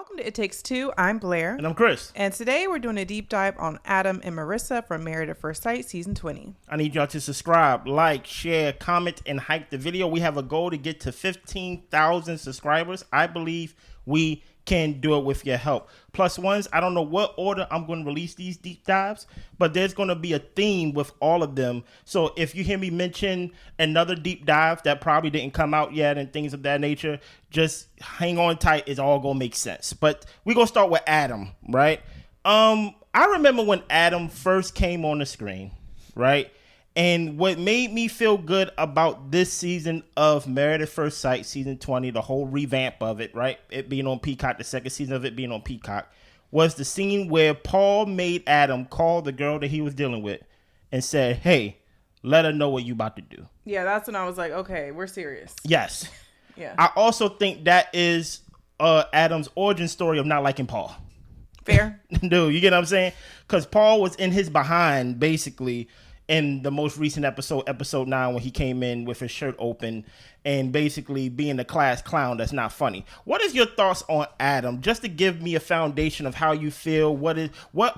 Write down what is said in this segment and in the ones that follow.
Welcome to It Takes Two. I'm Blair. And I'm Chris. And today we're doing a deep dive on Adam and Marissa from Married at First Sight, Season 20. I need y'all to subscribe, like, share, comment, and hype the video. We have a goal to get to 15,000 subscribers. I believe we can do it with your help. Plus ones, I don't know what order I'm going to release these deep dives, but there's going to be a theme with all of them. So if you hear me mention another deep dive that probably didn't come out yet and things of that nature, just hang on tight. It's all going to make sense. But we're going to start with Adam, right? I remember when Adam first came on the screen, right? And what made me feel good about this season of Married at First Sight, season 20, the whole revamp of it, right? It being on Peacock, the second season of it being on Peacock, was the scene where Paul made Adam call the girl that he was dealing with and said, hey, let her know what you about to do. Yeah, that's when I was like, okay, we're serious. Yes. Yeah. I also think that is Adam's origin story of not liking Paul. Fair. Dude, you get what I'm saying? Because Paul was in his behind, basically, in the most recent episode 9, when he came in with his shirt open and basically being a class clown that's not funny. What is your thoughts on Adam? Just to give me a foundation of how you feel. What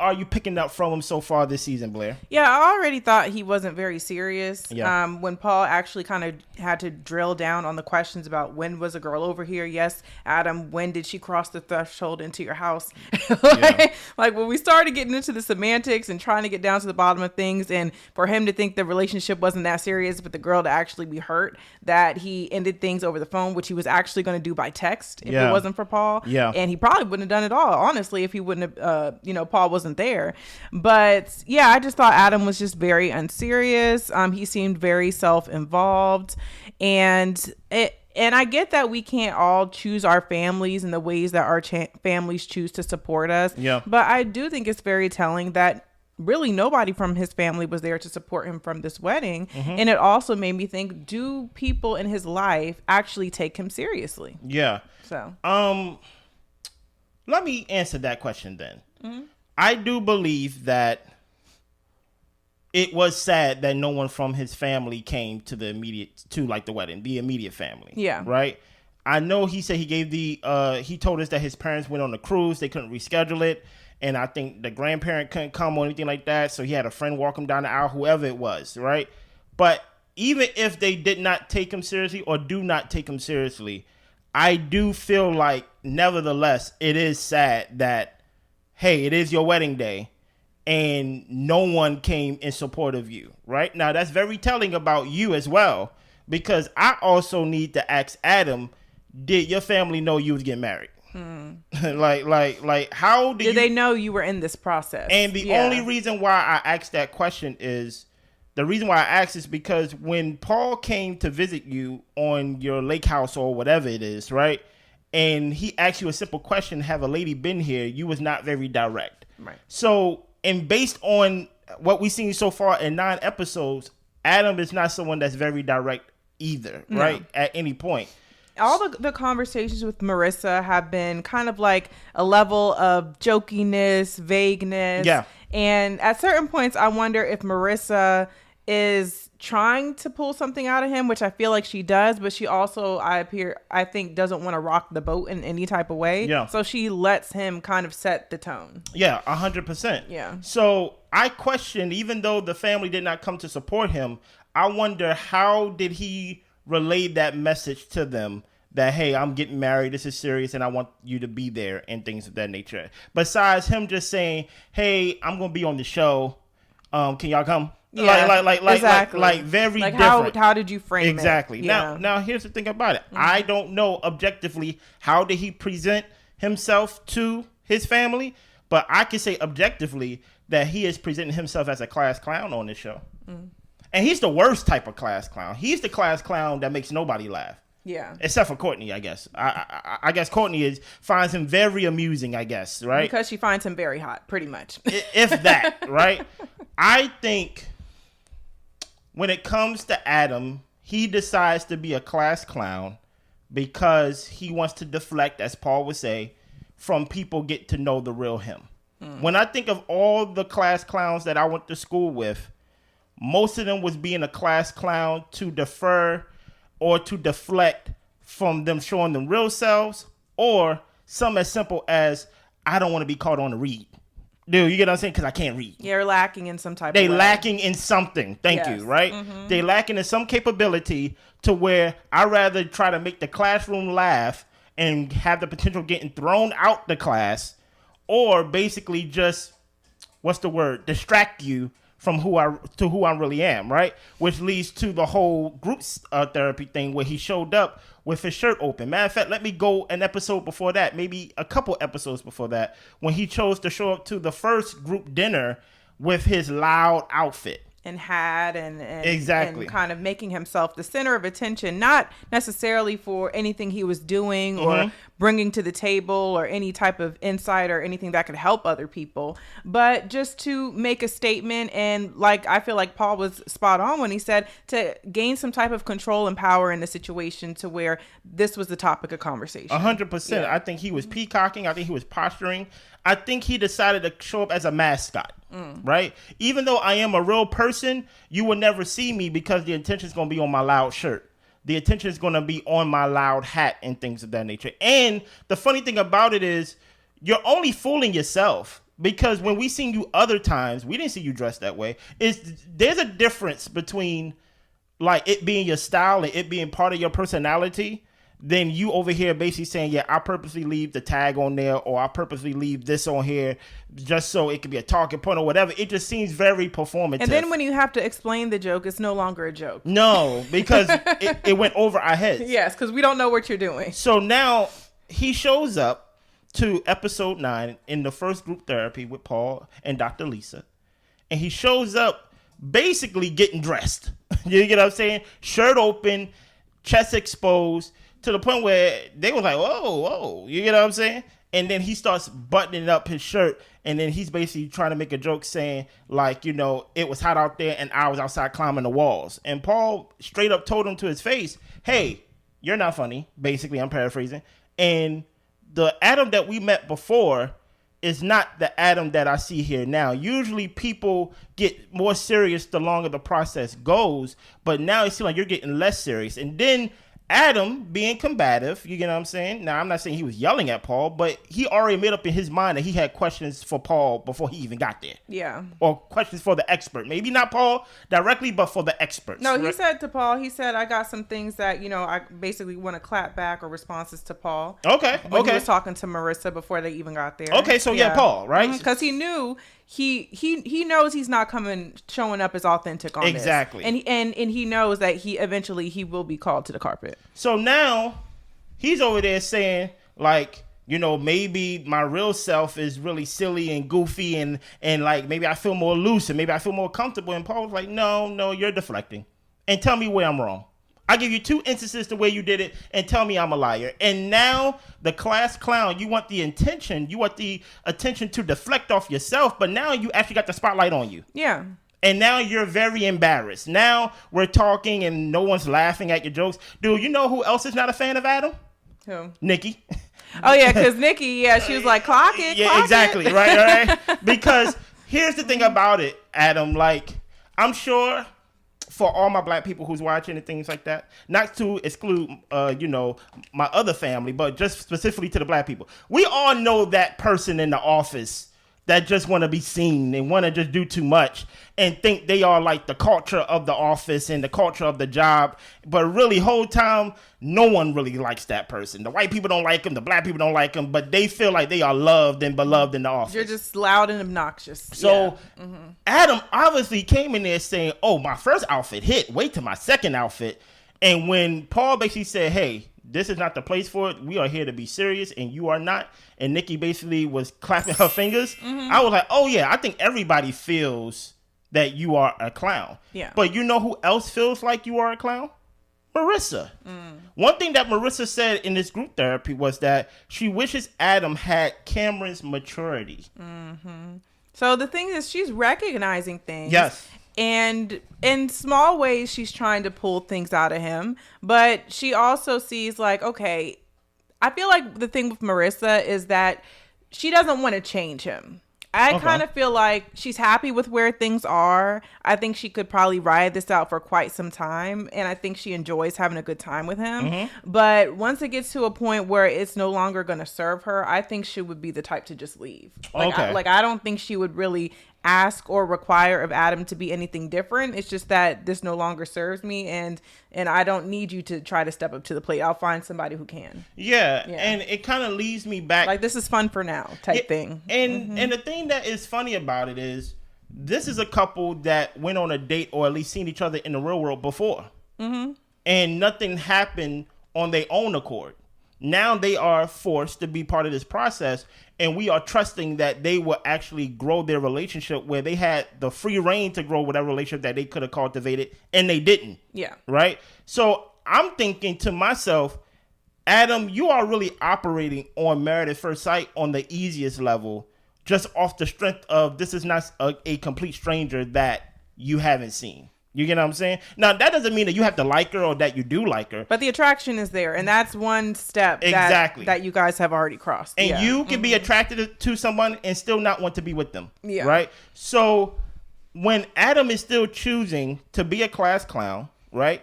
are you picking up from him so far this season, Blair? Yeah, I already thought he wasn't very serious. Yeah. When Paul actually kind of had to drill down on the questions about when was a girl over here? Yes, Adam, when did she cross the threshold into your house? Like when we started getting into the semantics and trying to get down to the bottom of things, and for him to think the relationship wasn't that serious, but the girl to actually be hurt, that he ended things over the phone, which he was actually going to do by text if it wasn't for Paul. Yeah. And he probably wouldn't have done it all, honestly, if he wouldn't have, Paul wasn't there. But yeah, I just thought Adam was just very unserious. He seemed very self-involved, and I get that we can't all choose our families in the ways that our families choose to support us. Yeah. But I do think it's very telling that really nobody from his family was there to support him from this wedding. Mm-hmm. And it also made me think, do people in his life actually take him seriously? Yeah. So, let me answer that question then. Mm-hmm. I do believe that it was sad that no one from his family came to the immediate family. Yeah. Right. I know he said he gave he told us that his parents went on a cruise. They couldn't reschedule it. And I think the grandparent couldn't come or anything like that. So he had a friend walk him down the aisle, whoever it was, right? But even if they did not take him seriously or do not take him seriously, I do feel like, nevertheless, it is sad that, hey, it is your wedding day and no one came in support of you, right? Now, that's very telling about you as well, because I also need to ask Adam, did your family know you was getting married? like how did they know you were in this process? And the only reason why I asked that question is because when Paul came to visit you on your lake house or whatever it is, right, and he asked you a simple question, have a lady been here, you was not very direct, right? So, and based on what we've seen so far in 9 episodes, Adam is not someone that's very direct either, right? At any point. All the conversations with Marissa have been kind of like a level of jokiness, vagueness. Yeah. And at certain points, I wonder if Marissa is trying to pull something out of him, which I feel like she does, but she also, I think, doesn't want to rock the boat in any type of way. Yeah. So she lets him kind of set the tone. Yeah, 100%. Yeah. So I question, even though the family did not come to support him, I wonder how did he relayed that message to them that, hey, I'm getting married, this is serious, and I want you to be there, and things of that nature. Besides him just saying, hey, I'm going to be on the show. Can y'all come? Yeah, exactly. Like very different. How did you frame it? Exactly. Yeah. Now, here's the thing about it. Mm-hmm. I don't know objectively how did he present himself to his family, but I can say objectively that he is presenting himself as a class clown on this show. Mm-hmm. And he's the worst type of class clown. He's the class clown that makes nobody laugh. Yeah. Except for Courtney, I guess. I guess Courtney finds him very amusing, I guess, right? Because she finds him very hot, pretty much. If that, right? I think when it comes to Adam, he decides to be a class clown because he wants to deflect, as Paul would say, from people get to know the real him. Mm. When I think of all the class clowns that I went to school with, most of them was being a class clown to defer or to deflect from them showing them real selves, or something as simple as, I don't want to be called on to read. Dude, you get what I'm saying? Because I can't read. You're lacking in some type of way. They way. lacking in something. Thank you, right? Mm-hmm. They lacking in some capability to where I'd rather try to make the classroom laugh and have the potential of getting thrown out the class, or basically just, distract you from who I really am, right? Which leads to the whole group therapy thing where he showed up with his shirt open. Matter of fact, let me go an episode before that, maybe a couple episodes before that, when he chose to show up to the first group dinner with his loud outfit. And hat and exactly. and kind of making himself the center of attention, not necessarily for anything he was doing or bringing to the table or any type of insight or anything that could help other people, but just to make a statement. And like, I feel like Paul was spot on when he said to gain some type of control and power in the situation to where this was the topic of conversation. 100%. Yeah. I think he was peacocking. I think he was posturing. I think he decided to show up as a mascot, right? Even though I am a real person, you will never see me because the attention is going to be on my loud shirt. The attention is going to be on my loud hat and things of that nature. And the funny thing about it is you're only fooling yourself, because when we seen you other times, we didn't see you dressed that way. There's a difference between like it being your style and it being part of your personality. Then you over here basically saying, yeah, I purposely leave the tag on there, or I purposely leave this on here just so it could be a talking point or whatever. It just seems very performative. And then when you have to explain the joke, it's no longer a joke. No, because it went over our heads. Yes, because we don't know what you're doing. So now he shows up to episode 9 in the first group therapy with Paul and Dr. Lisa. And he shows up basically getting dressed. You get what I'm saying? Shirt open, chest exposed, to the point where they was like, whoa, you get what I'm saying? And then he starts buttoning up his shirt, and then he's basically trying to make a joke saying, like, you know, it was hot out there and I was outside climbing the walls. And Paul straight up told him to his face, hey, you're not funny. Basically, I'm paraphrasing. And the Adam that we met before is not the Adam that I see here now. Usually people get more serious the longer the process goes, but now it seems like you're getting less serious. And then Adam being combative, you get what I'm saying? Now, I'm not saying he was yelling at Paul, but he already made up in his mind that he had questions for Paul before he even got there. Yeah. Or questions for the expert. Maybe not Paul directly, but for the experts. No, he said to Paul, I got some things that, you know, I basically want to clap back or responses to Paul. Okay. When he was talking to Marissa before they even got there. Okay, so yeah Paul, right? Because he knew he knows he's not showing up as authentic on exactly. this. And he knows that he eventually will be called to the carpet. So now he's over there saying, like, you know, maybe my real self is really silly and goofy and like maybe I feel more loose and maybe I feel more comfortable. And Paul was like, no, you're deflecting. And tell me where I'm wrong. I give you 2 instances the way you did it and tell me I'm a liar. And now the class clown, you want the attention to deflect off yourself, but now you actually got the spotlight on you. Yeah. And now you're very embarrassed. Now we're talking and no one's laughing at your jokes. Dude, you know who else is not a fan of Adam? Who? Nikki. Oh, yeah, because Nikki, she was like, clock it. Yeah, clock exactly. It. Right. Because here's the thing about it, Adam. Like, I'm sure for all my black people who's watching and things like that, not to exclude, my other family, but just specifically to the black people, we all know that person in the office that just want to be seen and want to just do too much and think they are like the culture of the office and the culture of the job. But really, whole time, no one really likes that person. The white people don't like them. The black people don't like them. But they feel like they are loved and beloved in the office. You're just loud and obnoxious. So Adam obviously came in there saying, oh, my first outfit hit. Wait till my second outfit. And when Paul basically said, hey, this is not the place for it. We are here to be serious, and you are not. And Nikki basically was clapping her fingers. I was like, oh, yeah, I think everybody feels that you are a clown. Yeah. But you know who else feels like you are a clown? Marissa. One thing that Marissa said in this group therapy was that she wishes Adam had Cameron's maturity. So the thing is, she's recognizing things. Yes. And in small ways, she's trying to pull things out of him. But she also sees like, okay, I feel like the thing with Marissa is that she doesn't want to change him. I kind of feel like she's happy with where things are. I think she could probably ride this out for quite some time. And I think she enjoys having a good time with him. Mm-hmm. But once it gets to a point where it's no longer going to serve her, I think she would be the type to just leave. I don't think she would really ask or require of Adam to be anything different. It's just that this no longer serves me, and I don't need you to try to step up to the plate. I'll find somebody who can. Yeah. And it kind of leads me back, like, this is fun for now type thing. And the thing that is funny about it is this is a couple that went on a date or at least seen each other in the real world before, and nothing happened on their own accord. Now they are forced to be part of this process, and we are trusting that they will actually grow their relationship where they had the free reign to grow whatever relationship that they could have cultivated, and they didn't. Yeah. Right? So I'm thinking to myself, Adam, you are really operating on Married at First Sight on the easiest level, just off the strength of this is not a complete stranger that you haven't seen. You get what I'm saying? Now, that doesn't mean that you have to like her or that you do like her. But the attraction is there, and that's one step that you guys have already crossed. And you can be attracted to someone and still not want to be with them. Yeah. Right? So when Adam is still choosing to be a class clown, right?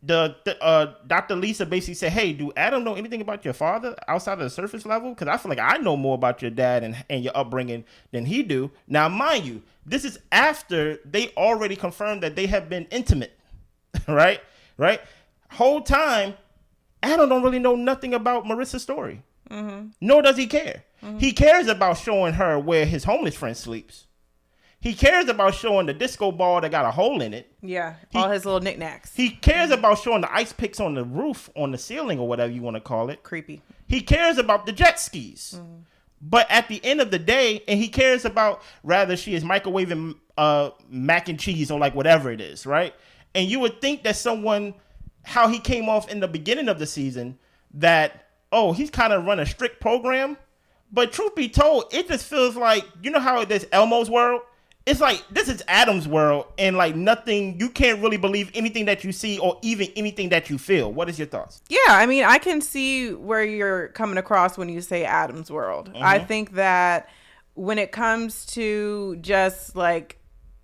Dr. Lisa basically said, hey, do Adam know anything about your father outside of the surface level? Because I feel like I know more about your dad and your upbringing than he do. Now, mind you, this is after they already confirmed that they have been intimate, right? Whole time, Adam don't really know nothing about Marissa's story. Mm-hmm. Nor does he care. Mm-hmm. He cares about showing her where his homeless friend sleeps. He cares about showing the disco ball that got a hole in it. Yeah, all his little knickknacks. He cares about showing the ice picks on the roof, on the ceiling, or whatever you want to call it. Creepy. He cares about the jet skis. Mm. But at the end of the day, and he cares about rather she is microwaving mac and cheese or like whatever it is, right? And you would think that someone, how he came off in the beginning of the season, that, oh, he's kind of run a strict program. But truth be told, it just feels like, you know how there's Elmo's world? It's like, this is Adam's world, and like nothing, you can't really believe anything that you see or even anything that you feel. What is your thoughts? Yeah, I mean, I can see where you're coming across when you say Adam's world. Mm-hmm. I think that when it comes to just like,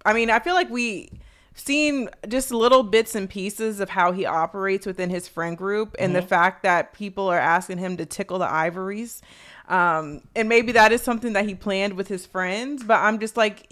I mean, I feel like we seen just little bits and pieces of how he operates within his friend group, and the fact that people are asking him to tickle the ivories. And maybe that is something that he planned with his friends, but I'm just like,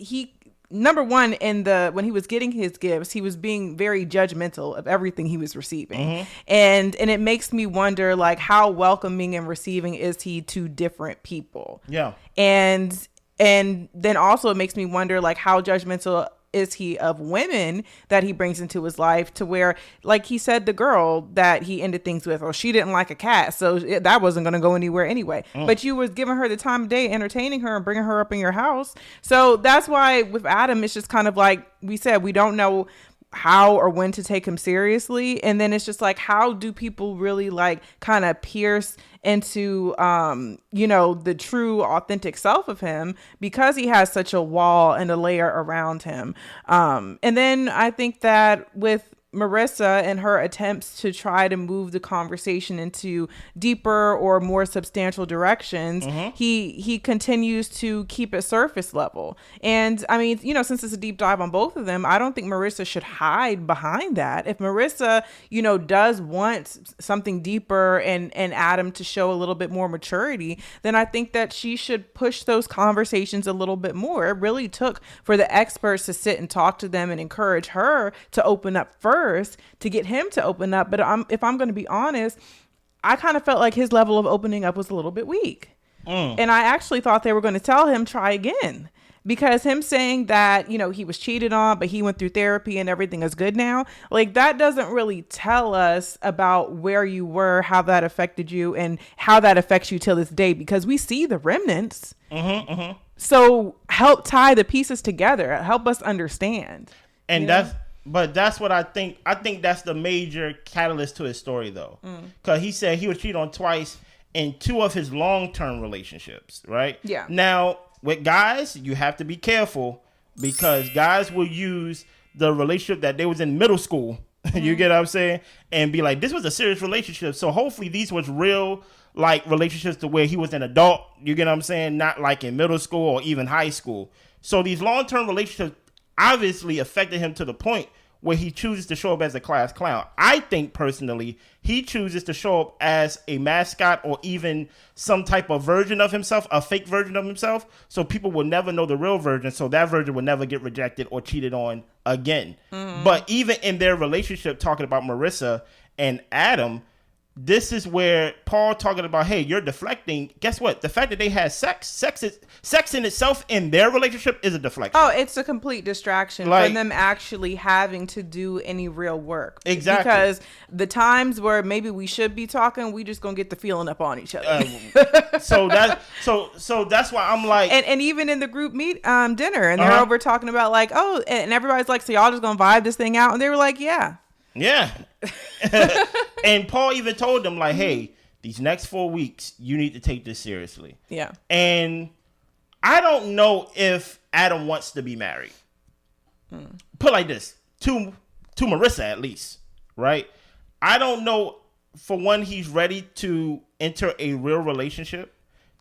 number one, when he was getting his gifts, he was being very judgmental of everything he was receiving. Mm-hmm. And it makes me wonder, like, how welcoming and receiving is he to different people? Yeah. And then also it makes me wonder, like, how judgmental is he of women that he brings into his life, to where, like he said, the girl that he ended things with, she didn't like a cat, so that wasn't going to go anywhere anyway. But you was giving her the time of day, entertaining her and bringing her up in your house. So that's why with Adam, it's just kind of like we said, we don't know how or when to take him seriously. And then it's just like, how do people really like kind of pierce into, the true authentic self of him, because he has such a wall and a layer around him. And then I think that with Marissa and her attempts to try to move the conversation into deeper or more substantial directions, he continues to keep it surface level. And I mean, since it's a deep dive on both of them, I don't think Marissa should hide behind that. If Marissa, does want something deeper and Adam to show a little bit more maturity, then I think that she should push those conversations a little bit more. It really took for the experts to sit and talk to them and encourage her to open up first to get him to open up. But if I'm going to be honest, I kind of felt like his level of opening up was a little bit weak. And I actually thought they were going to tell him, try again. Because him saying that, he was cheated on, but he went through therapy and everything is good now. Like, that doesn't really tell us about where you were, how that affected you, and how that affects you till this day, because we see the remnants. So help tie the pieces together. Help us understand. And that's what I think. I think that's the major catalyst to his story, though. Because he said he was cheated on twice in 2 of his long-term relationships, right? Yeah. Now, with guys, you have to be careful, because guys will use the relationship that they was in middle school You get what I'm saying? And be like, this was a serious relationship. So hopefully these was real, like, relationships to where he was an adult. You get what I'm saying? Not like in middle school or even high school. So these long-term relationships obviously affected him to the point where he chooses to show up as a class clown. I think personally, he chooses to show up as a mascot or even some type of version of himself, a fake version of himself, so people will never know the real version, so that version will never get rejected or cheated on again. But even in their relationship, talking about Marissa and Adam, this is where Paul talking about, hey, you're deflecting. Guess what? The fact that they had sex in itself in their relationship is a deflection. Oh, it's a complete distraction from them actually having to do any real work. Exactly. Because the times where maybe we should be talking, we just gonna get the feeling up on each other. So that's why I'm like, and even in the group dinner, and they're over talking about like, oh, and everybody's like, so y'all just gonna vibe this thing out, and they were like, yeah. And Paul even told them like, hey, these next 4 weeks, you need to take this seriously. Yeah. And I don't know if Adam wants to be married. Put like this, to Marissa at least, right? I don't know, for one, he's ready to enter a real relationship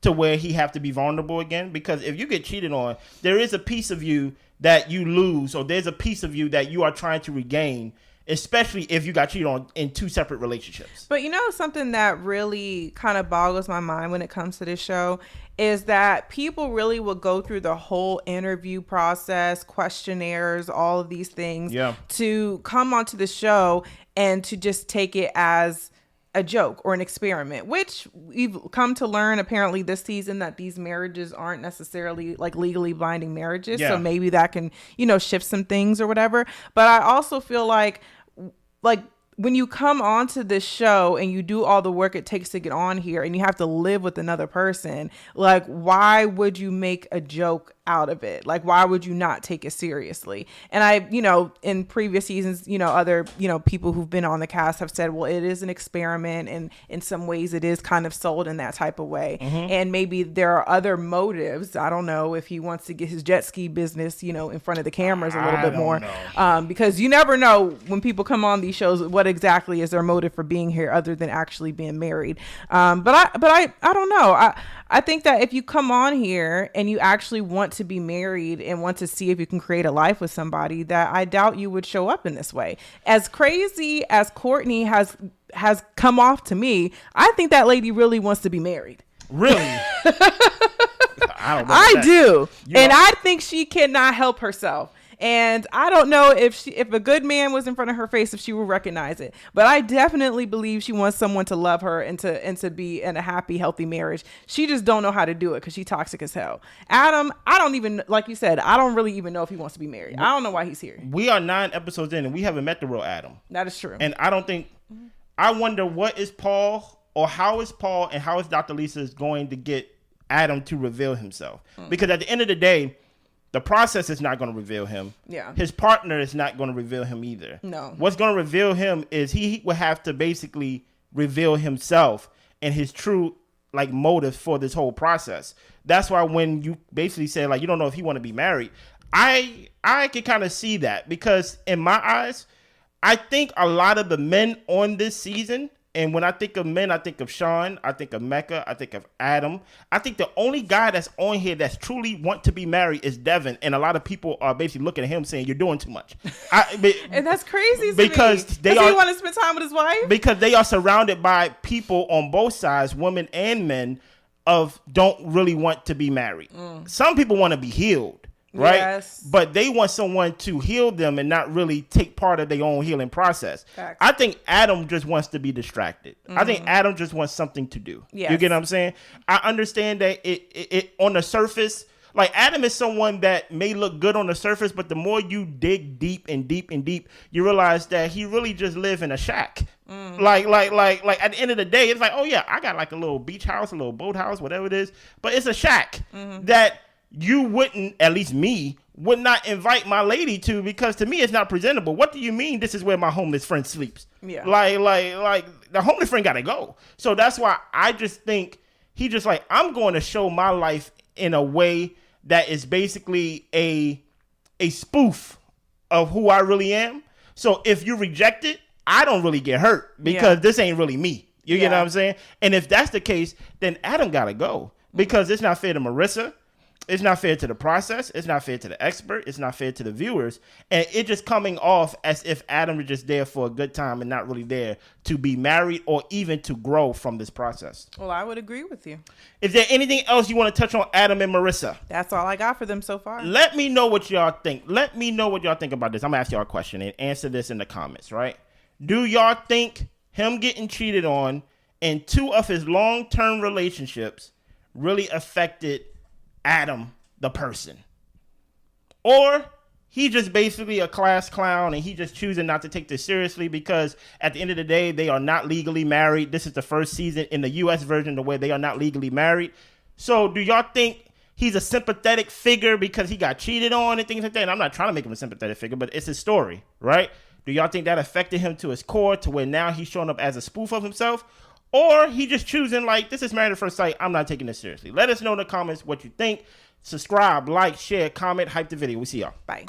to where he have to be vulnerable again. Because if you get cheated on, there is a piece of you that you lose, or there's a piece of you that you are trying to regain, especially if you got cheated on in 2 separate relationships. But you know, something that really kind of boggles my mind when it comes to this show is that people really will go through the whole interview process, questionnaires, all of these things to come onto the show and to just take it as a joke or an experiment, which we've come to learn apparently this season that these marriages aren't necessarily like legally binding marriages. So maybe that can, shift some things or whatever. But I also feel like when you come onto this show and you do all the work it takes to get on here and you have to live with another person, like, why would you make a joke out of it? Like, why would you not take it seriously? And I, in previous seasons, other, people who've been on the cast have said, well, it is an experiment, and in some ways it is kind of sold in that type of way. And maybe there are other motives. I don't know if he wants to get his jet ski business, in front of the cameras a little bit more. Because you never know when people come on these shows, what exactly is their motive for being here other than actually being married. But I don't know. I think that if you come on here and you actually want to be married and want to see if you can create a life with somebody, that I doubt you would show up in this way. As crazy as Courtney has come off to me, I think that lady really wants to be married. Really? I do. I think she cannot help herself. And I don't know if a good man was in front of her face, if she would recognize it. But I definitely believe she wants someone to love her and to be in a happy, healthy marriage. She just don't know how to do it because she's toxic as hell. Adam, I don't even, like you said, I don't really even know if he wants to be married. I don't know why he's here. We are 9 episodes in and we haven't met the real Adam. That is true. And I don't think, I wonder what is Paul, or how is Paul and how is Dr. Lisa going to get Adam to reveal himself? Because at the end of the day, the process is not going to reveal him. Yeah. His partner is not going to reveal him either. No. What's going to reveal him is he will have to basically reveal himself and his true motive for this whole process. That's why when you basically say you don't know if he want to be married, I can kind of see that, because in my eyes, I think a lot of the men on this season, and when I think of men, I think of Sean, I think of Mecca, I think of Adam. I think the only guy that's on here that's truly want to be married is Devin, and a lot of people are basically looking at him saying, you're doing too much. And that's crazy because to me. Does he want to spend time with his wife? Because they are surrounded by people on both sides, women and men, of don't really want to be married. Some people want to be healed. Right? Yes. But they want someone to heal them and not really take part of their own healing process. Facts. I think Adam just wants to be distracted. I think Adam just wants something to do. Yes. You get what I'm saying? I understand that it on the surface, Adam is someone that may look good on the surface, but the more you dig deep and deep and deep, you realize that he really just live in a shack. Like at the end of the day, it's like, oh yeah, I got a little beach house, a little boat house, whatever it is, but it's a shack that you wouldn't, at least me, would not invite my lady to, because to me it's not presentable. What do you mean this is where my homeless friend sleeps? Yeah. Like the homeless friend gotta go. So that's why I just think he just I'm going to show my life in a way that is basically a spoof of who I really am. So if you reject it, I don't really get hurt because this ain't really me. You get what I'm saying? And if that's the case, then Adam got to go because it's not fair to Marissa. It's not fair to the process. It's not fair to the expert. It's not fair to the viewers. And it just coming off as if Adam is just there for a good time and not really there to be married or even to grow from this process. Well, I would agree with you. Is there anything else you want to touch on Adam and Marissa? That's all I got for them so far. Let me know what y'all think. Let me know what y'all think about this. I'm going to ask y'all a question and answer this in the comments, right? Do y'all think him getting cheated on in 2 of his long-term relationships really affected Adam, the person? Or he just basically a class clown and he just choosing not to take this seriously because at the end of the day, they are not legally married. This is the first season in the U.S. version where they are not legally married. So do y'all think he's a sympathetic figure because he got cheated on and things like that? And I'm not trying to make him a sympathetic figure, but it's his story, right? Do y'all think that affected him to his core to where now he's showing up as a spoof of himself? Or he just choosing like, this is Married at First Sight. I'm not taking this seriously. Let us know in the comments what you think. Subscribe, like, share, comment, hype the video. We see y'all. Bye.